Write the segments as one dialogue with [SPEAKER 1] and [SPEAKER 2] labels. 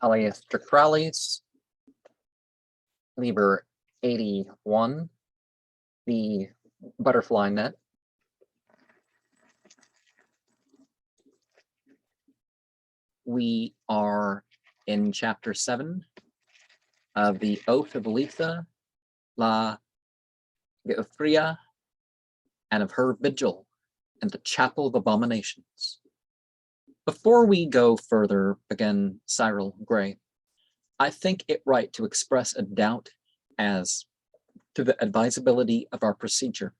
[SPEAKER 1] Aleister Crowley's Liber 81, the butterfly net. We are in chapter 7 of the Oath of Aleister Giuffria and of her Vigil and the Chapel of Abominations. Before we go further, again, Cyril Gray, I think it right to express a doubt as to the advisability of our procedure.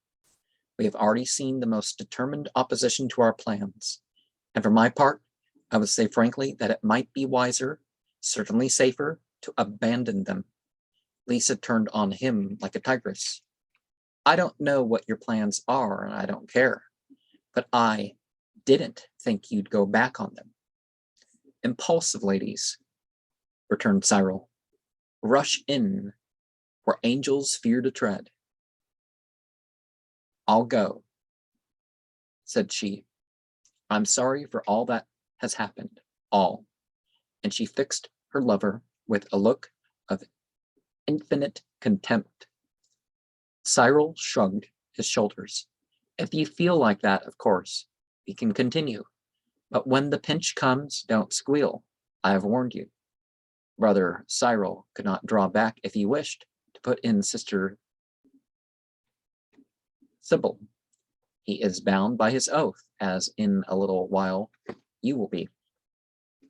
[SPEAKER 1] We have already seen the most determined opposition to our plans, and for my part, I would say frankly that it might be wiser, certainly safer, to abandon them. Lisa turned on him like a tigress. I don't know what your plans are, and I don't care, but I didn't think you'd go back on them. Impulsive ladies, returned Cyril, rush in where angels fear to tread. I'll go, said she. I'm sorry for all that has happened, all. And she fixed her lover with a look of infinite contempt. Cyril shrugged his shoulders. If you feel like that, of course, we can continue. But when the pinch comes, don't squeal. I have warned you. Brother Cyril could not draw back if he wished, to put in Sister Sybil. He is bound by his oath, as in a little while you will be.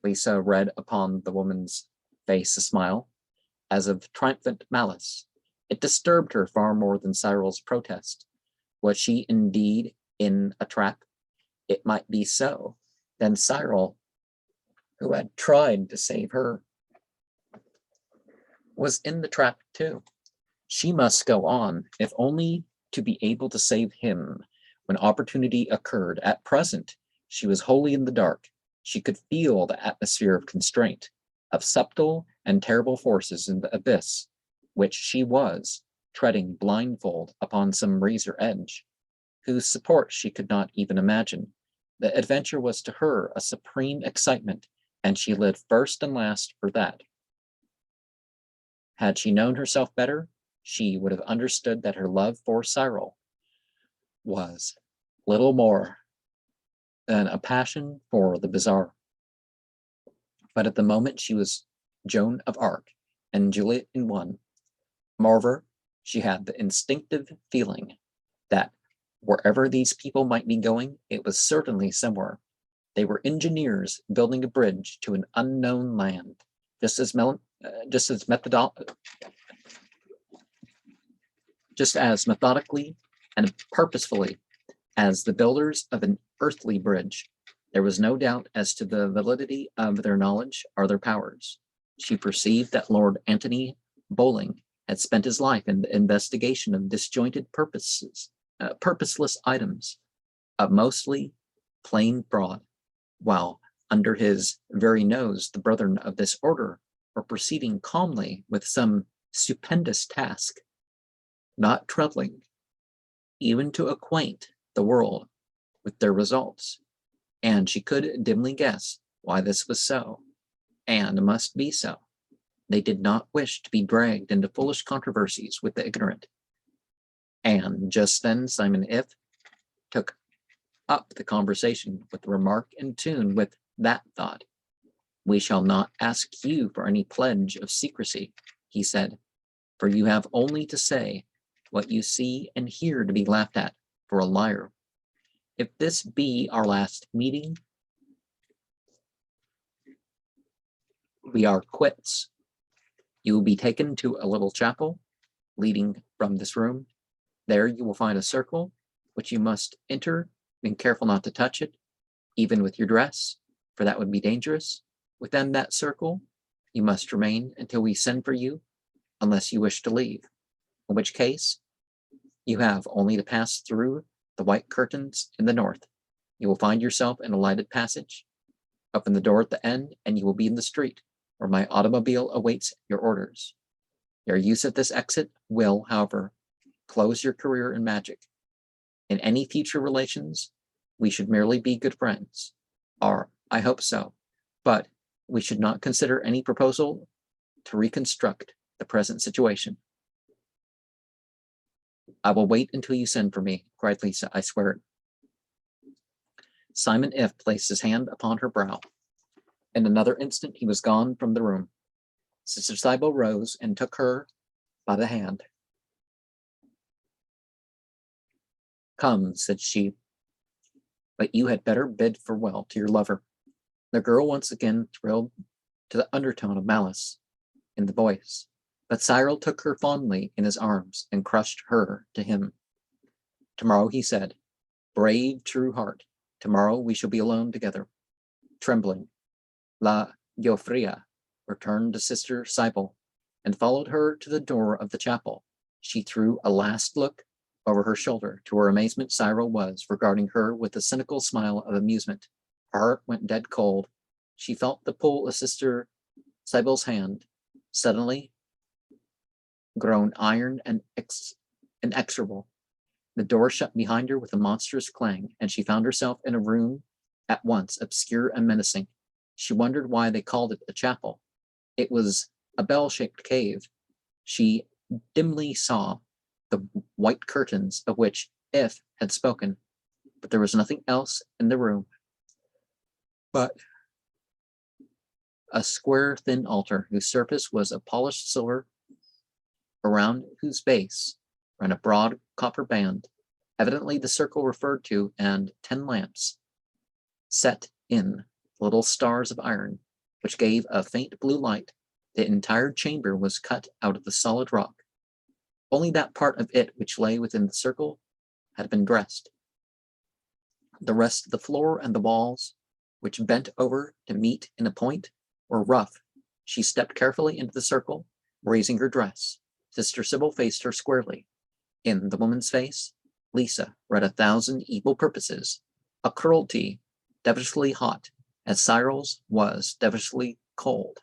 [SPEAKER 1] Lisa read upon the woman's face a smile, as of triumphant malice. It disturbed her far more than Cyril's protest. Was she indeed in a trap? It might be so. Then Cyril, who had tried to save her, was in the trap too. She must go on, if only to be able to save him when opportunity occurred. At present, she was wholly in the dark. She could feel the atmosphere of constraint, of subtle and terrible forces in the abyss, which she was treading blindfold upon some razor edge, whose support she could not even imagine. The adventure was to her a supreme excitement, and she lived first and last for that. Had she known herself better, she would have understood that her love for Cyril was little more than a passion for the bizarre. But at the moment she was Joan of Arc and Juliet in one. Moreover, she had the instinctive feeling that wherever these people might be going, it was certainly somewhere. They were engineers building a bridge to an unknown land, just as methodically and purposefully as the builders of an earthly bridge. There was no doubt as to the validity of their knowledge or their powers. She perceived that Lord Antony Bowling had spent his life in the investigation of disjointed purposeless items, of mostly plain fraud, while under his very nose the brethren of this order were proceeding calmly with some stupendous task, not troubling even to acquaint the world with their results. And she could dimly guess why this was so, and must be so. They did not wish to be dragged into foolish controversies with the ignorant. And just then Simon If took up the conversation with a remark in tune with that thought. We shall not ask you for any pledge of secrecy, he said, for you have only to say what you see and hear to be laughed at for a liar. If this be our last meeting, we are quits. You will be taken to a little chapel leading from this room. There you will find a circle, which you must enter, being careful not to touch it, even with your dress, for that would be dangerous. Within that circle, you must remain until we send for you, unless you wish to leave, in which case you have only to pass through the white curtains in the north. You will find yourself in a lighted passage. Open the door at the end, and you will be in the street, where my automobile awaits your orders. Your use of this exit will, however, close your career in magic. In any future relations, we should merely be good friends. Or, I hope so. But we should not consider any proposal to reconstruct the present situation. I will wait until you send for me, cried Lisa. I swear it. Simon If placed his hand upon her brow. In another instant, he was gone from the room. Sister Cybele rose and took her by the hand. Come, said she, but you had better bid farewell to your lover. The girl once again thrilled to the undertone of malice in the voice, but Cyril took her fondly in his arms and crushed her to him. Tomorrow, he said, brave, true heart, tomorrow we shall be alone together. Trembling, La Giuffria returned to Sister Cybele and followed her to the door of the chapel. She threw a last look over her shoulder. To her amazement, Cyril was regarding her with a cynical smile of amusement. Her heart went dead cold. She felt the pull of Sister Cybele's hand, suddenly grown iron and inexorable. The door shut behind her with a monstrous clang, and she found herself in a room at once obscure and menacing. She wondered why they called it a chapel. It was a bell-shaped cave. She dimly saw the white curtains of which If had spoken, but there was nothing else in the room but a square, thin altar whose surface was of polished silver, around whose base ran a broad copper band, evidently the circle referred to, and 10 lamps set in little stars of iron, which gave a faint blue light. The entire chamber was cut out of the solid rock. Only that part of it which lay within the circle had been dressed. The rest of the floor and the walls, which bent over to meet in a point, were rough. She stepped carefully into the circle, raising her dress. Sister Cybele faced her squarely. In the woman's face, Lisa read 1,000 evil purposes, a cruelty devilishly hot, as Cyril's was devilishly cold,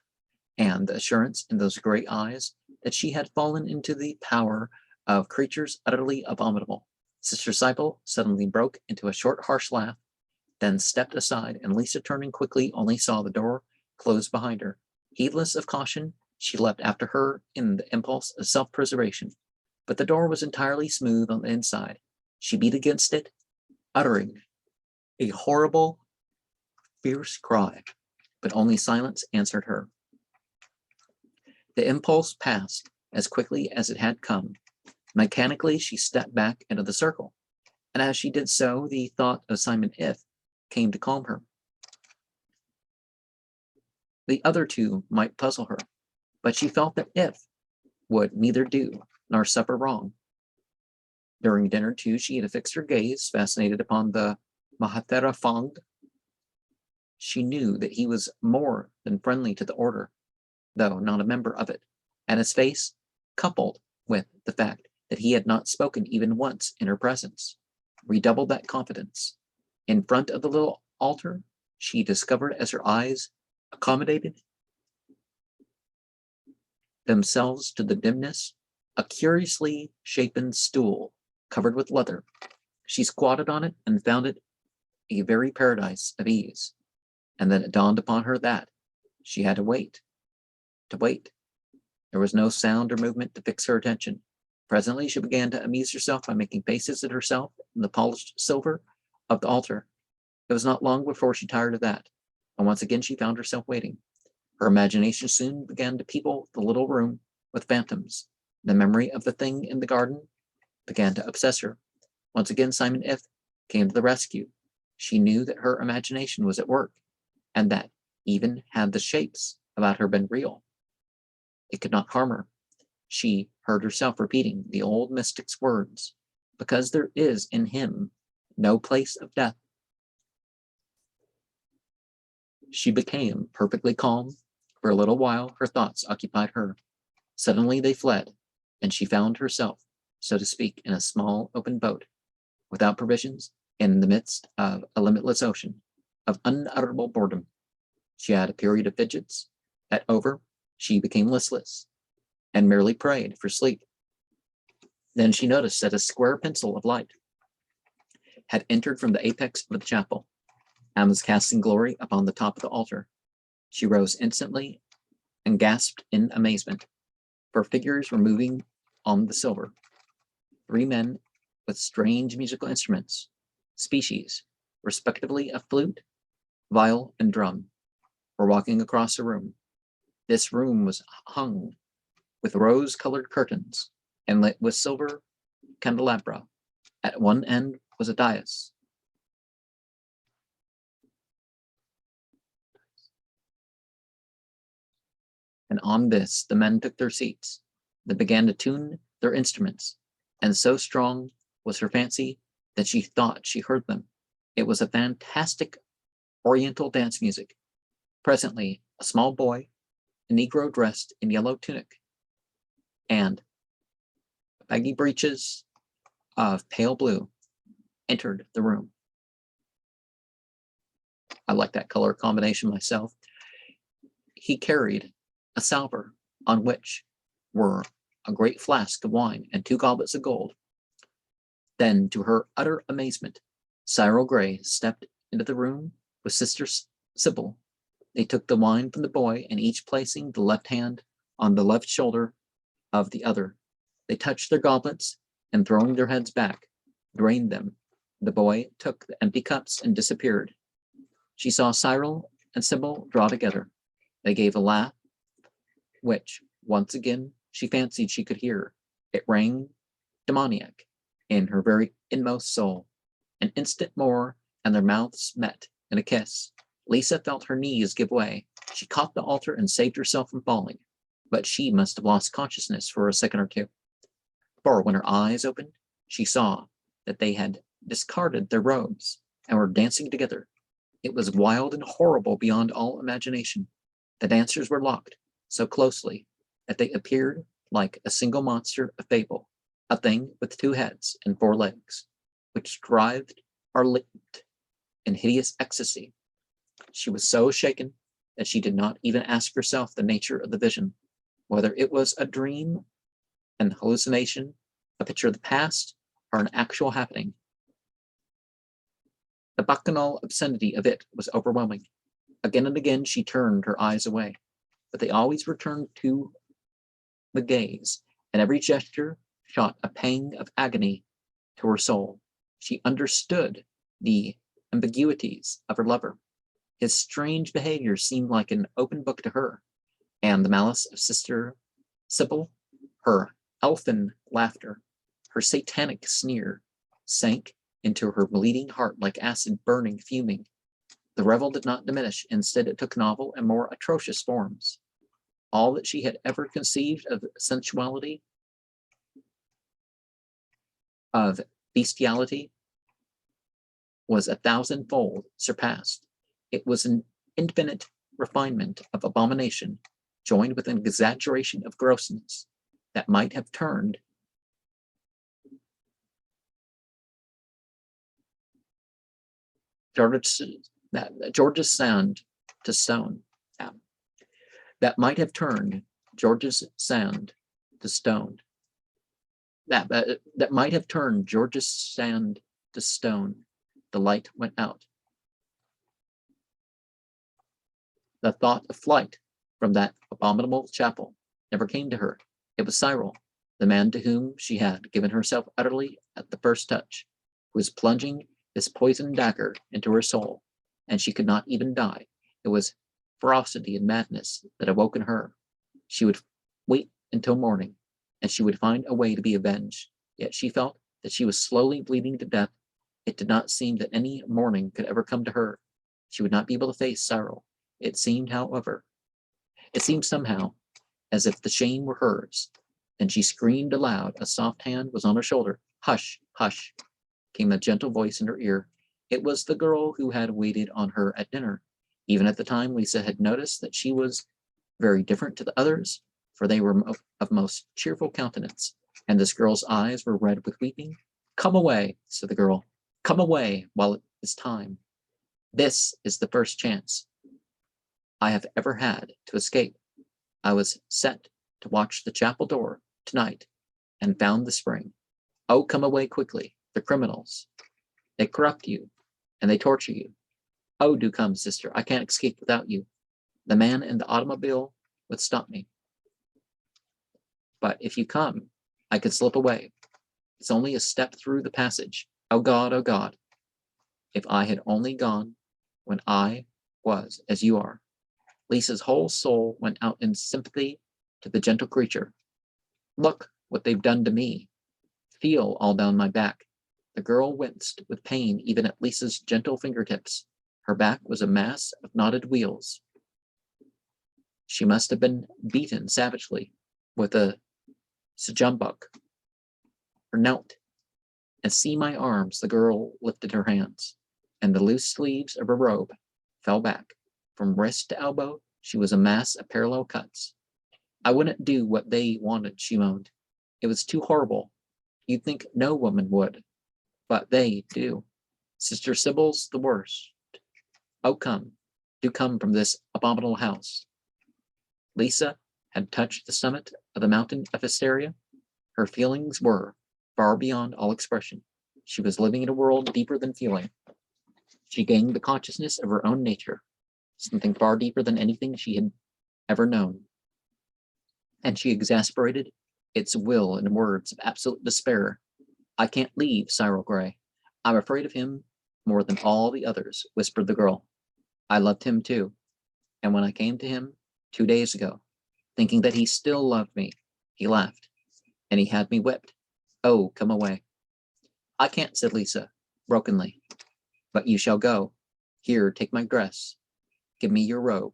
[SPEAKER 1] and the assurance in those gray eyes that she had fallen into the power of creatures utterly abominable. Sister Cybele suddenly broke into a short, harsh laugh, then stepped aside, and Lisa, turning quickly, only saw the door close behind her. Heedless of caution, she leapt after her in the impulse of self-preservation, but the door was entirely smooth on the inside. She beat against it, uttering a horrible, fierce cry, but only silence answered her. The impulse passed as quickly as it had come. Mechanically, she stepped back into the circle, and as she did so, the thought of Simon If came to calm her. The other two might puzzle her, but she felt that If would neither do nor suffer wrong. During dinner, too, she had fixed her gaze, fascinated upon the Mahathera Fong. She knew that he was more than friendly to the order, though not a member of it, and his face, coupled with the fact that he had not spoken even once in her presence, redoubled that confidence. In front of the little altar, she discovered, as her eyes accommodated themselves to the dimness, a curiously shapen stool covered with leather. She squatted on it and found it a very paradise of ease, and then it dawned upon her that she had to wait. There was no sound or movement to fix her attention. Presently, she began to amuse herself by making faces at herself in the polished silver of the altar. It was not long before she tired of that, and once again she found herself waiting. Her imagination soon began to people the little room with phantoms. The memory of the thing in the garden began to obsess her. Once again, Simon If came to the rescue. She knew that her imagination was at work, and that even had the shapes about her been real, it could not harm her. She heard herself repeating the old mystic's words, because there is in him no place of death. She became perfectly calm. For a little while, her thoughts occupied her. Suddenly they fled, and she found herself, so to speak, in a small open boat, without provisions, in the midst of a limitless ocean of unutterable boredom. She had a period of fidgets. That over, she became listless, and merely prayed for sleep. Then she noticed that a square pencil of light had entered from the apex of the chapel, and was casting glory upon the top of the altar. She rose instantly and gasped in amazement, for figures were moving on the silver. 3 men with strange musical instruments, species, respectively of flute, viol, and drum, were walking across the room. This room was hung with rose-colored curtains and lit with silver candelabra. At one end was a dais. And on this the men took their seats. They began to tune their instruments, and so strong was her fancy that she thought she heard them. It was a fantastic oriental dance music. Presently, a small boy, a negro dressed in yellow tunic and baggy breeches of pale blue, entered the room. I like that color combination myself. He carried a salver on which were a great flask of wine and 2 goblets of gold. Then, to her utter amazement, Cyril Gray stepped into the room with Sister Sybil. They took the wine from the boy, and each placing the left hand on the left shoulder of the other, they touched their goblets, and throwing their heads back, drained them. The boy took the empty cups and disappeared. She saw Cyril and Sybil draw together. They gave a laugh, which, once again, she fancied she could hear. It rang demoniac in her very inmost soul. An instant more, and their mouths met in a kiss. Lisa felt her knees give way. She caught the altar and saved herself from falling, but she must have lost consciousness for a second or two. For when her eyes opened, she saw that they had discarded their robes and were dancing together. It was wild and horrible beyond all imagination. The dancers were locked so closely that they appeared like a single monster of fable, a thing with 2 heads and 4 legs, which writhed or leaped in hideous ecstasy. She was so shaken that she did not even ask herself the nature of the vision, whether it was a dream, an hallucination, a picture of the past, or an actual happening. The bacchanal obscenity of it was overwhelming. Again and again she turned her eyes away, but they always returned to the gaze, and every gesture shot a pang of agony to her soul. She understood the ambiguities of her lover. His strange behavior seemed like an open book to her, and the malice of Sister Sybil, her elfin laughter, her satanic sneer, sank into her bleeding heart like acid burning, fuming. The revel did not diminish. Instead, it took novel and more atrocious forms. All that she had ever conceived of sensuality, of bestiality, was 1,000-fold surpassed. It was an infinite refinement of abomination, joined with an exaggeration of grossness that might have turned George's sand to stone. That might have turned George's sand to stone. That might have turned George's sand to stone. The light went out. The thought of flight from that abominable chapel never came to her. It was Cyril, the man to whom she had given herself utterly at the first touch, who was plunging this poisoned dagger into her soul, and she could not even die. It was ferocity and madness that awoke in her. She would wait until morning, and she would find a way to be avenged. Yet she felt that she was slowly bleeding to death. It did not seem that any morning could ever come to her. She would not be able to face Cyril. It seemed somehow as if the shame were hers. Then she screamed aloud. A soft hand was on her shoulder. Hush, hush, came a gentle voice in her ear. It was the girl who had waited on her at dinner. Even at the time, Lisa had noticed that she was very different to the others, for they were of most cheerful countenance, and this girl's eyes were red with weeping. Come away, said the girl. Come away while it is time. This is the first chance I have ever had to escape. I was set to watch the chapel door tonight and found the spring. Oh, come away quickly. The criminals. They corrupt you and they torture you. Oh, do come, sister. I can't escape without you. The man in the automobile would stop me. But if you come, I could slip away. It's only a step through the passage. Oh God, oh God. If I had only gone when I was as you are. Lisa's whole soul went out in sympathy to the gentle creature. Look what they've done to me. Feel all down my back. The girl winced with pain even at Lisa's gentle fingertips. Her back was a mass of knotted wheels. She must have been beaten savagely with a sjumbuk. Or knelt. And see my arms, the girl lifted her hands, and the loose sleeves of her robe fell back. From wrist to elbow, she was a mass of parallel cuts. I wouldn't do what they wanted, she moaned. It was too horrible. You'd think no woman would, but they do. Sister Sybil's the worst. Oh, come, do come from this abominable house. Lisa had touched the summit of the mountain of hysteria. Her feelings were far beyond all expression. She was living in a world deeper than feeling. She gained the consciousness of her own nature, something far deeper than anything she had ever known. And she exasperated its will in words of absolute despair. I can't leave Cyril Gray. I'm afraid of him more than all the others, whispered the girl. I loved him too. And when I came to him 2 days ago, thinking that he still loved me, he laughed, and he had me whipped. Oh, come away. I can't, said Lisa, brokenly. But you shall go. Here, take my dress. Give me your robe.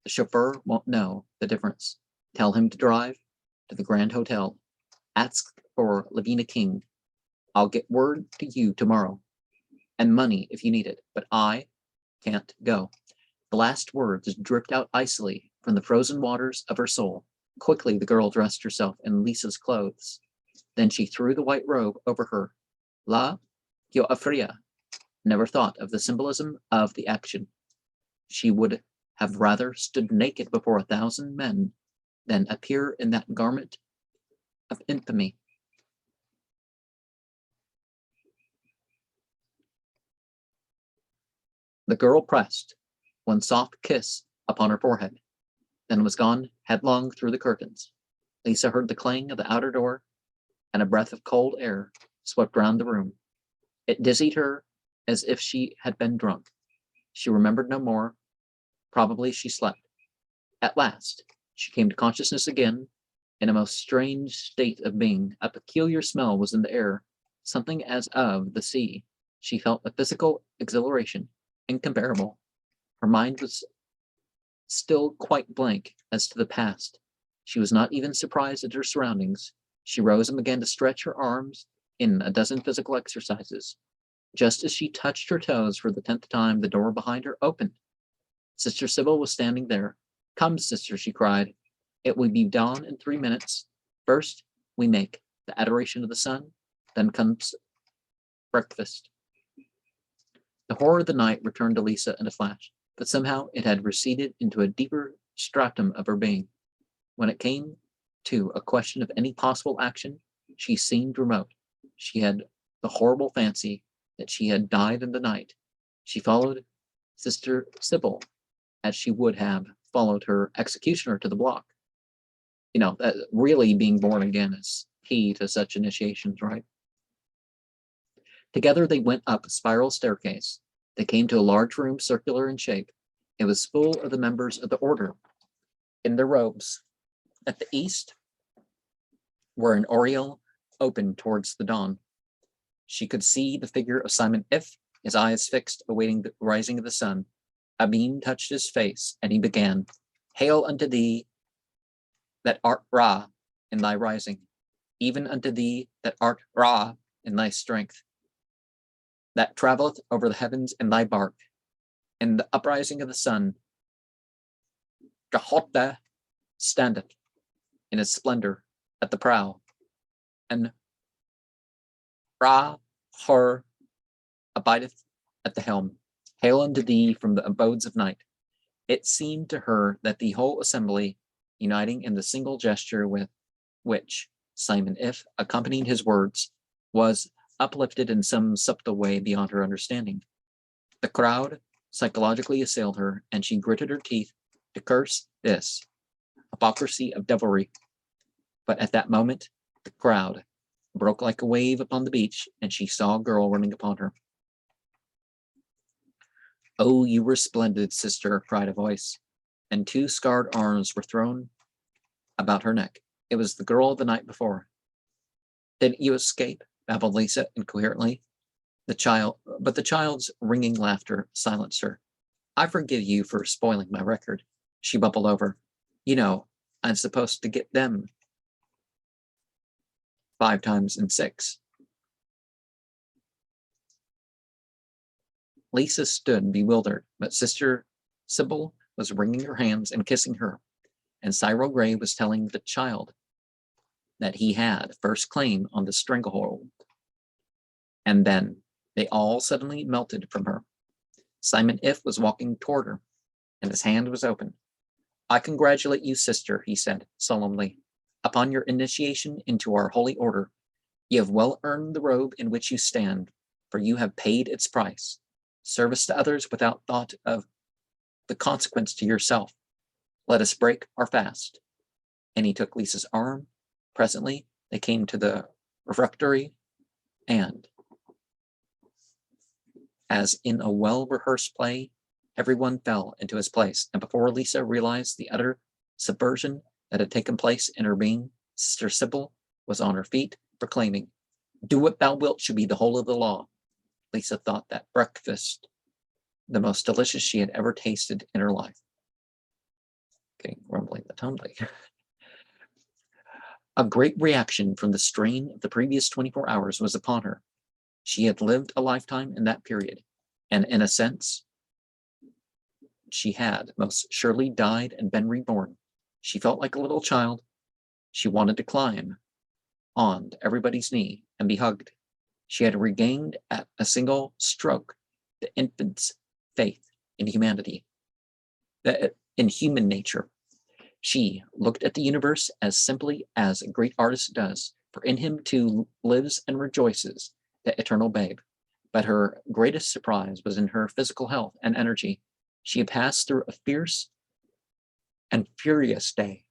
[SPEAKER 1] The chauffeur won't know the difference. Tell him to drive to the Grand Hotel. Ask for Lavina King. I'll get word to you tomorrow. And money if you need it, but I can't go. The last words dripped out icily from the frozen waters of her soul. Quickly the girl dressed herself in Lisa's clothes. Then she threw the white robe over her. La Giuffria never thought of the symbolism of the action. She would have rather stood naked before 1,000 men than appear in that garment of infamy. The girl pressed one soft kiss upon her forehead, then was gone headlong through the curtains. Lisa heard the clang of the outer door, and a breath of cold air swept round the room. It dizzied her as if she had been drunk. She remembered no more. Probably she slept. At last, she came to consciousness again, in a most strange state of being. A peculiar smell was in the air, something as of the sea. She felt a physical exhilaration, incomparable. Her mind was still quite blank as to the past. She was not even surprised at her surroundings. She rose and began to stretch her arms in a dozen physical exercises. Just as she touched her toes for the 10th time, the door behind her opened. Sister Sybil was standing there. Come, sister, she cried. It will be dawn in 3 minutes. First, we make the adoration of the sun, then comes breakfast. The horror of the night returned to Lisa in a flash, but somehow it had receded into a deeper stratum of her being. When it came to a question of any possible action, she seemed remote. She had the horrible fancy that she had died in the night. She followed Sister Sybil as she would have followed her executioner to the block. You know, really being born again is key to such initiations, right? Together they went up a spiral staircase. They came to a large room, circular in shape. It was full of the members of the order in their robes. At the east were an oriel open towards the dawn. She could see the figure of Simon If, his eyes fixed, awaiting the rising of the sun. A beam touched his face, and he began, Hail unto thee that art Ra in thy rising, even unto thee that art Ra in thy strength, that travelleth over the heavens in thy bark, in the uprising of the sun. Jehovah standeth in his splendor at the prow, and Ra Hor abideth at the helm. Hail unto thee from the abodes of night. It seemed to her that the whole assembly, uniting in the single gesture with which Simon If accompanied his words, was uplifted in some subtle way beyond her understanding. The crowd psychologically assailed her, and she gritted her teeth to curse this hypocrisy of devilry. But at that moment, the crowd broke like a wave upon the beach, and she saw a girl running upon her. "Oh, you were splendid, sister," cried a voice, and two scarred arms were thrown about her neck. It was the girl of the night before. "Didn't you escape?" babbled Lisa incoherently. The child's ringing laughter silenced her. "I forgive you for spoiling my record," she bubbled over. "You know, I'm supposed to get them 5 times in 6. Lisa stood bewildered, but Sister Sybil was wringing her hands and kissing her, and Cyril Gray was telling the child that he had first claim on the stranglehold. And then they all suddenly melted from her. Simon If was walking toward her, and his hand was open. "I congratulate you, sister," he said solemnly, "upon your initiation into our holy order. You have well earned the robe in which you stand, for you have paid its price. Service to others without thought of the consequence to yourself. Let us break our fast." And he took Lisa's arm. Presently, they came to the refectory, and, as in a well-rehearsed play, everyone fell into his place, and before Lisa realized the utter subversion that had taken place in her being, Sister Sybil was on her feet, proclaiming, "Do what thou wilt should be the whole of the law." Lisa thought that breakfast the most delicious she had ever tasted in her life. Okay, rumbling the tumbling. A great reaction from the strain of the previous 24 hours was upon her. She had lived a lifetime in that period, and in a sense, she had most surely died and been reborn. She felt like a little child. She wanted to climb on to everybody's knee and be hugged. She had regained at a single stroke the infant's faith in humanity, in human nature. She looked at the universe as simply as a great artist does, for in him too lives and rejoices the eternal babe. But her greatest surprise was in her physical health and energy. She had passed through a fierce and furious day,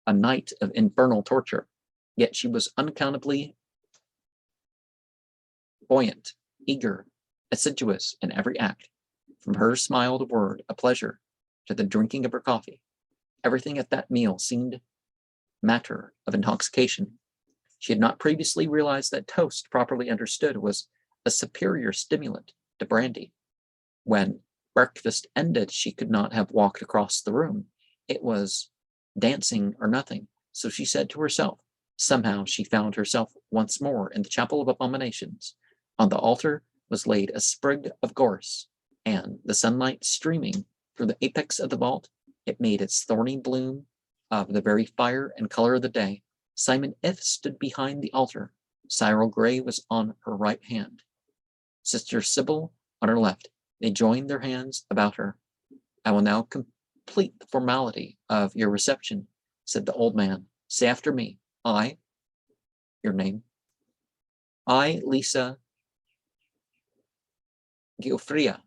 [SPEAKER 1] a night of infernal torture, yet she was unaccountably buoyant, eager, assiduous in every act, from her smile to word, a pleasure, to the drinking of her coffee. Everything at that meal seemed matter of intoxication. She had not previously realized that toast, properly understood, was a superior stimulant to brandy. When breakfast ended, she could not have walked across the room. It was dancing or nothing. So she said to herself, somehow she found herself once more in the chapel of Abominations. On the altar was laid a sprig of gorse, and the sunlight streaming through the apex of the vault, it made its thorny bloom of the very fire and color of the day. Simon If stood behind the altar. Cyril Gray was on her right hand, Sister Sybil on her left. They joined their hands about her. "I will now complete the formality of your reception," said the old man. "Say after me. I," your name, "I, Lisa Giuffria,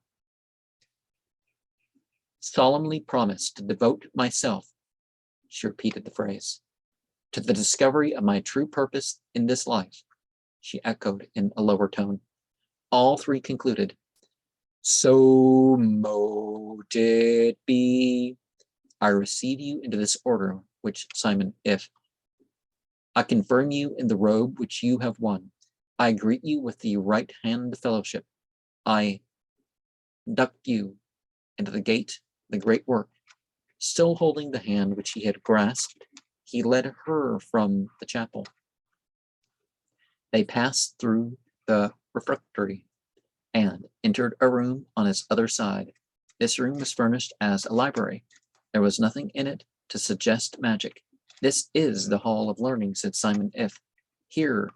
[SPEAKER 1] solemnly promise to devote myself," she repeated the phrase, "to the discovery of my true purpose in this life," she echoed in a lower tone. All three concluded, "So mote it be. I receive you into this order which Simon If. I confirm you in the robe which you have won. I greet you with the right hand fellowship. I induct you into the gate, the great work." Still holding the hand which he had grasped, he led her from the chapel. They passed through the refectory and entered a room on its other side. This room was furnished as a library. There was nothing in it to suggest magic. "This is the hall of learning," said Simon If. "Here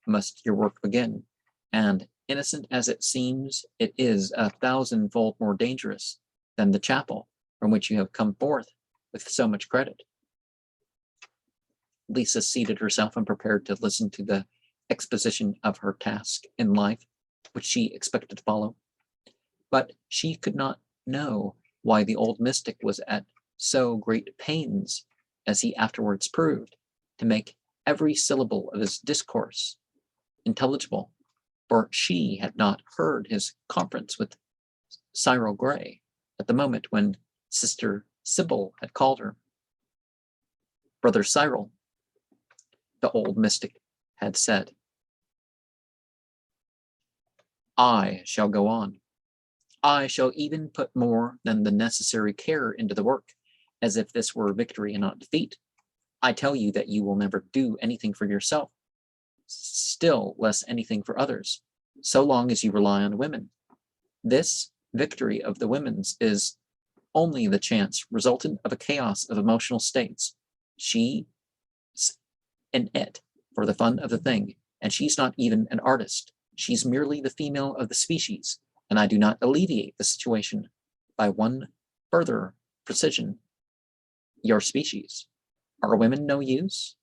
[SPEAKER 1] must your work begin. And innocent as it seems, it is 1,000-fold more dangerous than the chapel from which you have come forth with so much credit." Lisa seated herself and prepared to listen to the exposition of her task in life, which she expected to follow. But she could not know why the old mystic was at so great pains, as he afterwards proved, to make every syllable of his discourse intelligible, for she had not heard his conference with Cyril Gray at the moment when Sister Sybil had called her. Brother Cyril, the old mystic had said, I shall go on. I shall even put more than the necessary care into the work, as if this were victory and not defeat. I tell you that you will never do anything for yourself, still less anything for others, so long as you rely on women. This victory of the women's is only the chance resultant of a chaos of emotional states. She's in it for the fun of the thing, and she's not even an artist. She's merely the female of the species, and I do not alleviate the situation by one further precision. Your species. Are women no use?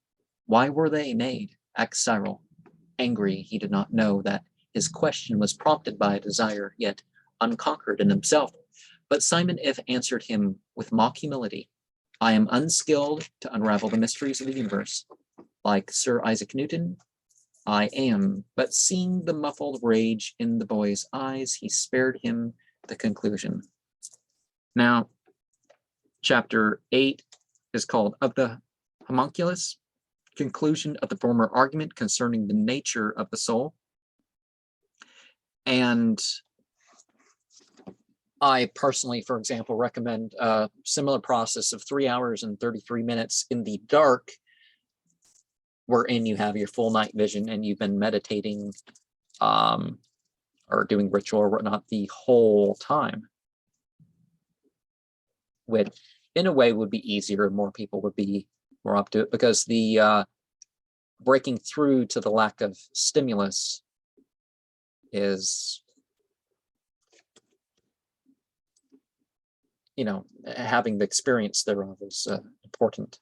[SPEAKER 1] Why were they made? Asked Cyril. Angry, he did not know that his question was prompted by a desire yet unconquered in himself. But Simon If answered him with mock humility. I am unskilled to unravel the mysteries of the universe. Like Sir Isaac Newton, I am, but seeing the muffled rage in the boy's eyes, he spared him the conclusion. Now, chapter 8 is called Of the Homunculus, conclusion of the former argument concerning the nature of the soul. And I personally, for example, recommend a similar process of 3 hours and 33 minutes in the dark, wherein you have your full night vision and you've been meditating or doing ritual or whatnot the whole time, which in a way would be easier and more people would be more up to it, because the breaking through to the lack of stimulus is, having the experience thereof is important.